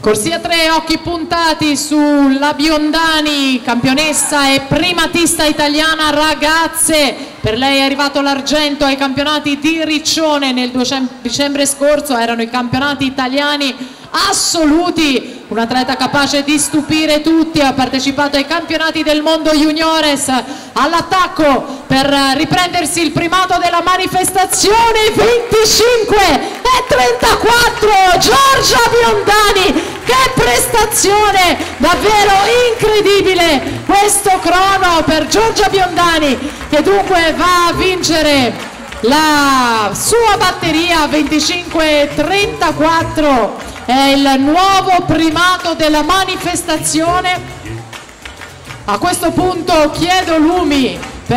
Corsia 3, occhi puntati sulla Biondani, campionessa e primatista italiana ragazze. Per lei è arrivato l'argento ai campionati di Riccione nel dicembre scorso, erano i campionati italiani assoluti. Un atleta capace di stupire tutti, ha partecipato ai campionati del mondo juniores, all'attacco per riprendersi il primato della manifestazione. 25 e 34 Giorgia Biondani, che prestazione davvero incredibile questo crono per Giorgia Biondani, che dunque va a vincere la sua batteria. 25 e 34 è il nuovo primato della manifestazione. A questo punto chiedo lumi